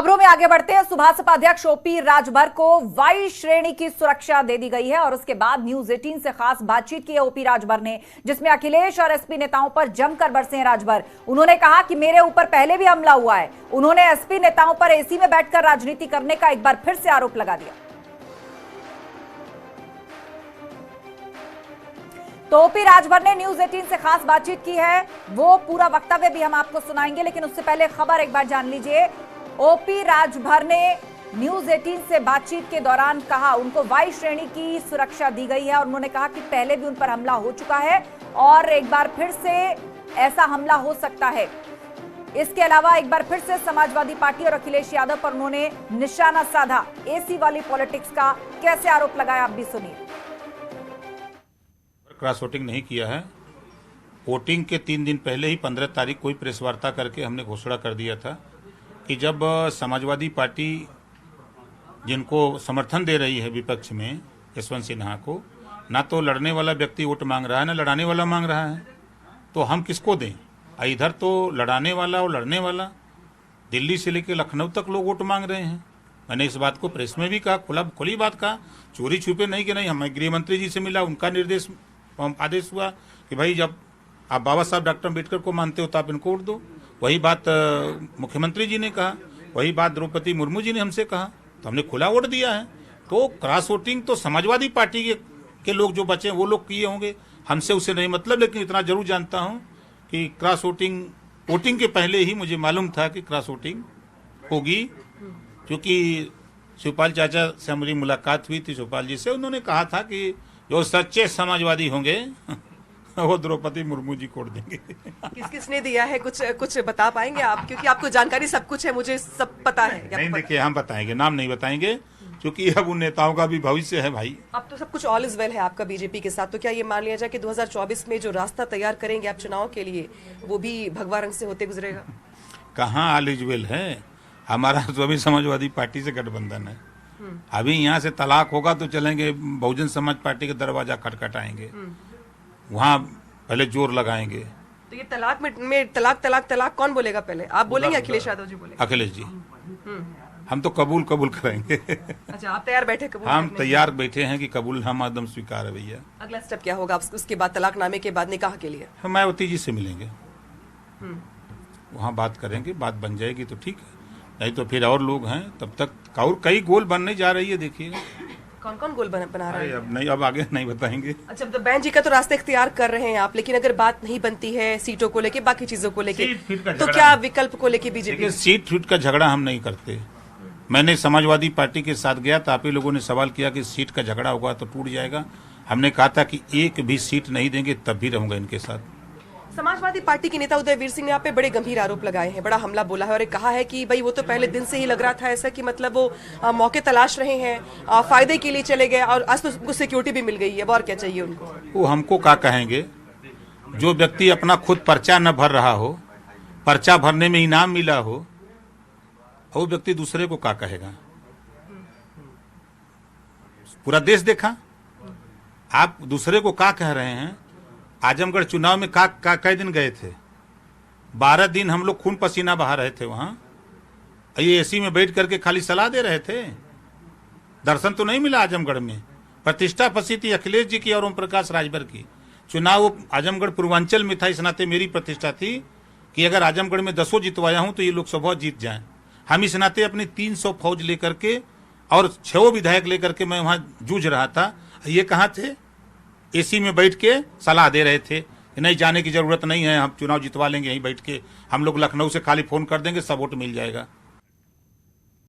खबरों में आगे बढ़ते हैं। सुभाषपा अध्यक्ष ओपी राजभर को वाई श्रेणी की सुरक्षा दे दी गई है और उसके बाद न्यूज 18 से खास बातचीत की है ओपी राजभर ने, जिसमें अखिलेश और एसपी नेताओं पर जमकर बरसे हैं राजभर। उन्होंने कहा कि मेरे ऊपर पहले भी हमला हुआ है। उन्होंने एसपी नेताओं पर एसी में बैठकर राजनीति करने का एक बार फिर से आरोप लगा दिया। तो ओपी राजभर ने न्यूज 18 से खास बातचीत की है, वो पूरा वक्तव्य भी हम आपको सुनाएंगे, लेकिन उससे पहले खबर एक बार जान लीजिए। ओपी राजभर ने न्यूज 18 से बातचीत के दौरान कहा उनको वाई श्रेणी की सुरक्षा दी गई है और उन्होंने कहा कि पहले भी उन पर हमला हो चुका है और एक बार फिर से ऐसा हमला हो सकता है। इसके अलावा एक बार फिर से समाजवादी पार्टी और अखिलेश यादव पर उन्होंने निशाना साधा। एसी वाली पॉलिटिक्स का कैसे आरोप लगाया, आप भी सुनिए। क्रॉस वोटिंग नहीं किया है। वोटिंग के 3 दिन पहले ही 15 तारीख कोई प्रेस वार्ता करके हमने घोषणा कर दिया था कि जब समाजवादी पार्टी जिनको समर्थन दे रही है विपक्ष में यशवंत सिन्हा को, ना तो लड़ने वाला व्यक्ति वोट मांग रहा है ना लड़ाने वाला मांग रहा है, तो हम किसको दें? इधर तो लड़ाने वाला और लड़ने वाला, दिल्ली से लेकर लखनऊ तक लोग वोट मांग रहे हैं। मैंने इस बात को प्रेस में भी कहा, खुली बात कहा, चोरी छुपे नहीं कि नहीं। हमें गृह मंत्री जी से मिला, उनका निर्देश आदेश हुआ कि भाई जब आप बाबा साहब डॉक्टर अम्बेडकर को मानते हो तो आप इनको वोट दो। वही बात मुख्यमंत्री जी ने कहा, वही बात द्रौपदी मुर्मू जी ने हमसे कहा, तो हमने खुला वोट दिया है। तो क्रॉस वोटिंग तो समाजवादी पार्टी के लोग जो बचे वो लोग किए होंगे, हमसे उसे नहीं मतलब। लेकिन इतना जरूर जानता हूं कि क्रॉस वोटिंग के पहले ही मुझे मालूम था कि क्रॉस वोटिंग होगी, क्योंकि शिवपाल चाचा से हमारी मुलाकात हुई थी। शिवपाल जी से उन्होंने कहा था कि जो सच्चे समाजवादी होंगे वो द्रौपदी मुर्मू जी को देंगे। किस किसने दिया है, कुछ बता पाएंगे आप? क्योंकि आपको जानकारी सब कुछ है, मुझे सब पता है। नहीं देखिए, हम बताएंगे, नाम नहीं बताएंगे, क्योंकि अब उन नेताओं का भी भविष्य है भाई। अब तो सब कुछ ऑल इज वेल है आपका बीजेपी के साथ। तो क्या ये मान लिया जाए कि 2024 में जो रास्ता तैयार करेंगे आप चुनाव के लिए, वो भी भगवा रंग से होते गुजरेगा? कहाँ ऑल इज वेल है? हमारा तो अभी समाजवादी पार्टी से गठबंधन है। अभी यहाँ से तलाक होगा तो चलेंगे बहुजन समाज पार्टी का दरवाजा खटखटाएंगे, वहाँ पहले जोर लगाएंगे। तो ये तलाक में तलाक कौन बोलेगा पहले? आप बोलेंगे, अखिलेश यादव जी बोलेंगे? अखिलेश जी। हम तो कबूल करेंगे। अच्छा, आप तैयार बैठे कबूल? हम तैयार बैठे हैं कि कबूल हम एकदम स्वीकार है भैया। अगला स्टेप क्या होगा उसके बाद, तलाकनामे के बाद निकाह के लिए? हम मायावती जी से मिलेंगे, वहाँ बात करेंगे, बात बन जाएगी तो ठीक है, नहीं तो फिर और लोग हैं। तब तक और कई गोल बनने जा रही है, देखिए। कौन कौन गोल बना रहे हैं? अब आगे नहीं बताएंगे। अच्छा, तो बहन जी का तो रास्ता इख्तियार कर रहे हैं आप, लेकिन अगर बात नहीं बनती है सीटों को लेके, बाकी चीजों को लेके, तो क्या विकल्प को लेके बीजेपी? सीट फीट का झगड़ा हम नहीं करते। मैंने समाजवादी पार्टी के साथ गया तो आप ही लोगों ने सवाल किया कि सीट का झगड़ा होगा तो टूट जाएगा। हमने कहा था कि एक भी सीट नहीं देंगे, तब भी रहूंगा इनके साथ। समाजवादी पार्टी के नेता उदयवीर सिंह ने आप पे बड़े गंभीर आरोप लगाए हैं, बड़ा हमला बोला है और कहा है कि भाई वो तो पहले दिन से ही लग रहा था ऐसा कि मतलब वो मौके तलाश रहे हैं, फायदे के लिए चले गए और आज तो उनको सिक्योरिटी भी मिल गई है। और क्या चाहिए उनको? वो हमको क्या कहेंगे? जो व्यक्ति अपना खुद पर्चा न भर रहा हो, पर्चा भरने में इनाम मिला हो, वो व्यक्ति दूसरे को क्या कहेगा? पूरा देश देखा, आप दूसरे को क्या कह रहे हैं? आजमगढ़ चुनाव में कई दिन गए थे? 12 दिन हम लोग खून पसीना बहा रहे थे वहां। ये एसी में बैठ करके खाली सलाह दे रहे थे, दर्शन तो नहीं मिला आजमगढ़ में। प्रतिष्ठा फंसी थी अखिलेश जी की और ओम प्रकाश राजभर की। चुनाव आजमगढ़ पूर्वांचल में था, इस नाते मेरी प्रतिष्ठा थी कि अगर आजमगढ़ में 10 जितवाया हूं तो ये लोकसभा जीत जाए। हम इस नाते अपनी 300 फौज लेकर के और 6 विधायक लेकर के मैं वहां जूझ रहा था। ये कहाँ थे? एसी में बैठ के सलाह दे रहे थे कि नहीं जाने की जरूरत नहीं है, हम चुनाव जितवा लेंगे यहीं बैठ के, हम लोग लखनऊ से खाली फोन कर देंगे, सब वोट मिल जाएगा।